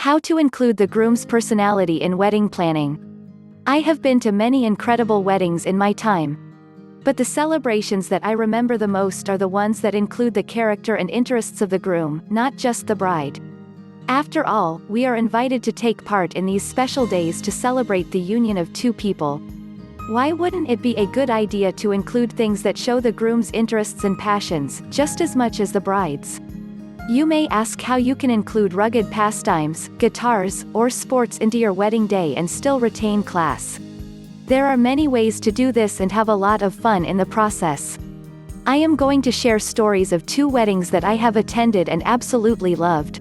How to include the groom's personality in wedding planning. I have been to many incredible weddings in my time. But the celebrations that I remember the most are the ones that include the character and interests of the groom, not just the bride. After all, we are invited to take part in these special days to celebrate the union of two people. Why wouldn't it be a good idea to include things that show the groom's interests and passions, just as much as the bride's? You may ask how you can include rugged pastimes, guitars, or sports into your wedding day and still retain class. There are many ways to do this and have a lot of fun in the process. I am going to share stories of two weddings that I have attended and absolutely loved.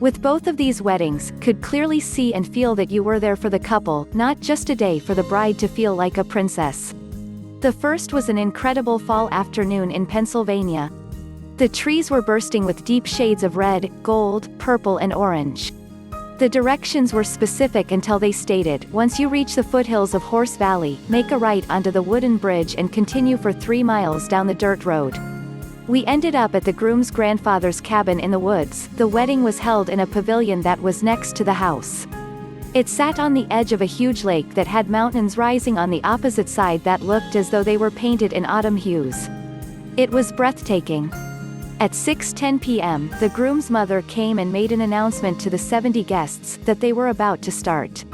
With both of these weddings, could clearly see and feel that you were there for the couple, not just a day for the bride to feel like a princess. The first was an incredible fall afternoon in Pennsylvania. The trees were bursting with deep shades of red, gold, purple and orange. The directions were specific until they stated, once you reach the foothills of Horse Valley, make a right onto the wooden bridge and continue for 3 miles down the dirt road. We ended up at the groom's grandfather's cabin in the woods. The wedding was held in a pavilion that was next to the house. It sat on the edge of a huge lake that had mountains rising on the opposite side that looked as though they were painted in autumn hues. It was breathtaking. At 6:10 p.m., the groom's mother came and made an announcement to the 70 guests that they were about to start.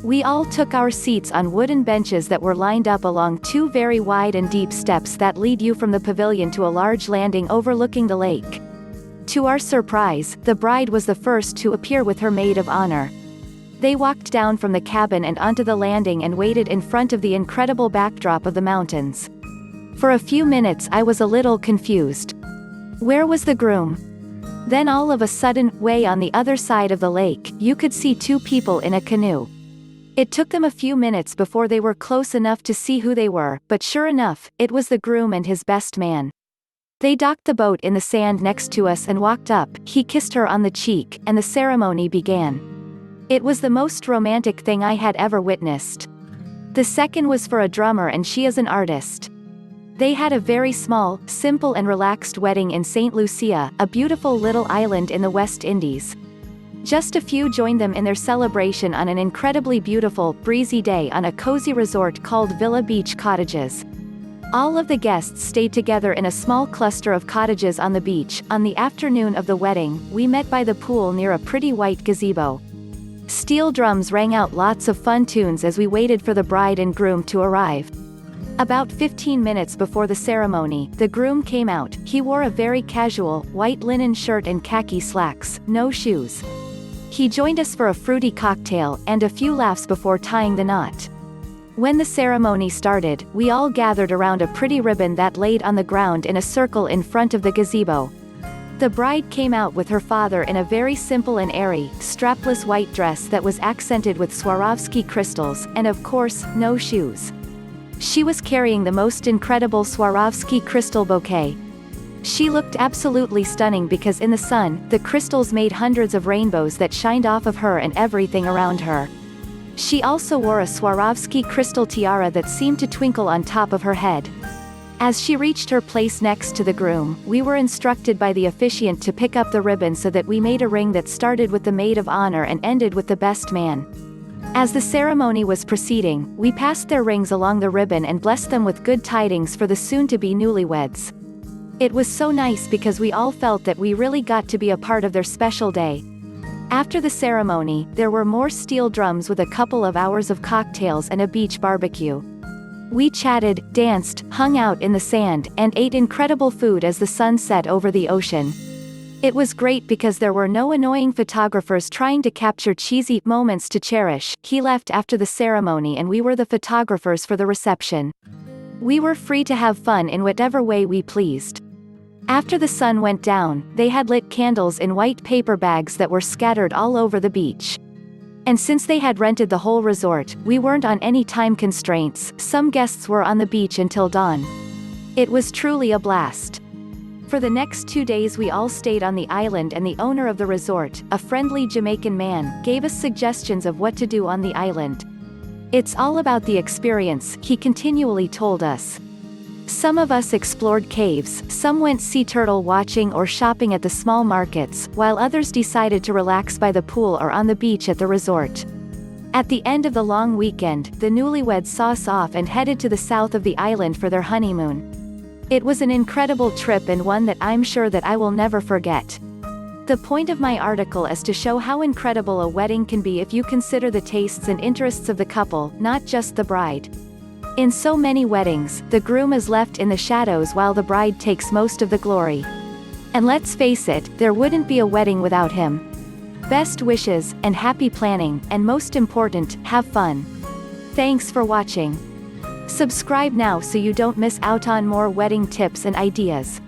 We all took our seats on wooden benches that were lined up along 2 very wide and deep steps that lead you from the pavilion to a large landing overlooking the lake. To our surprise, the bride was the first to appear with her maid of honor. They walked down from the cabin and onto the landing and waited in front of the incredible backdrop of the mountains. For a few minutes I was a little confused. Where was the groom? Then all of a sudden, way on the other side of the lake, you could see 2 people in a canoe. It took them a few minutes before they were close enough to see who they were, but sure enough, it was the groom and his best man. They docked the boat in the sand next to us and walked up, he kissed her on the cheek, and the ceremony began. It was the most romantic thing I had ever witnessed. The second was for a drummer and she is an artist. They had a very small, simple and relaxed wedding in St. Lucia, a beautiful little island in the West Indies. Just a few joined them in their celebration on an incredibly beautiful, breezy day on a cozy resort called Villa Beach Cottages. All of the guests stayed together in a small cluster of cottages on the beach. On the afternoon of the wedding, we met by the pool near a pretty white gazebo. Steel drums rang out lots of fun tunes as we waited for the bride and groom to arrive. About 15 minutes before the ceremony, the groom came out. He wore a very casual, white linen shirt and khaki slacks, no shoes. He joined us for a fruity cocktail, and a few laughs before tying the knot. When the ceremony started, we all gathered around a pretty ribbon that laid on the ground in a circle in front of the gazebo. The bride came out with her father in a very simple and airy, strapless white dress that was accented with Swarovski crystals, and of course, no shoes. She was carrying the most incredible Swarovski crystal bouquet. She looked absolutely stunning because in the sun, the crystals made hundreds of rainbows that shined off of her and everything around her. She also wore a Swarovski crystal tiara that seemed to twinkle on top of her head. As she reached her place next to the groom, we were instructed by the officiant to pick up the ribbon so that we made a ring that started with the maid of honor and ended with the best man. As the ceremony was proceeding, we passed their rings along the ribbon and blessed them with good tidings for the soon-to-be newlyweds. It was so nice because we all felt that we really got to be a part of their special day. After the ceremony, there were more steel drums with a couple of hours of cocktails and a beach barbecue. We chatted, danced, hung out in the sand, and ate incredible food as the sun set over the ocean. It was great because there were no annoying photographers trying to capture cheesy moments to cherish. He left after the ceremony and we were the photographers for the reception. We were free to have fun in whatever way we pleased. After the sun went down, they had lit candles in white paper bags that were scattered all over the beach. And since they had rented the whole resort, we weren't on any time constraints. Some guests were on the beach until dawn. It was truly a blast. For the next 2 days we all stayed on the island and the owner of the resort, a friendly Jamaican man, gave us suggestions of what to do on the island. It's all about the experience, he continually told us. Some of us explored caves, some went sea turtle watching or shopping at the small markets, while others decided to relax by the pool or on the beach at the resort. At the end of the long weekend, the newlyweds saw us off and headed to the south of the island for their honeymoon. It was an incredible trip and one that I'm sure that I will never forget. The point of my article is to show how incredible a wedding can be if you consider the tastes and interests of the couple, not just the bride. In so many weddings, the groom is left in the shadows while the bride takes most of the glory. And let's face it, there wouldn't be a wedding without him. Best wishes, and happy planning, and most important, have fun. Thanks for watching. Subscribe now so you don't miss out on more wedding tips and ideas.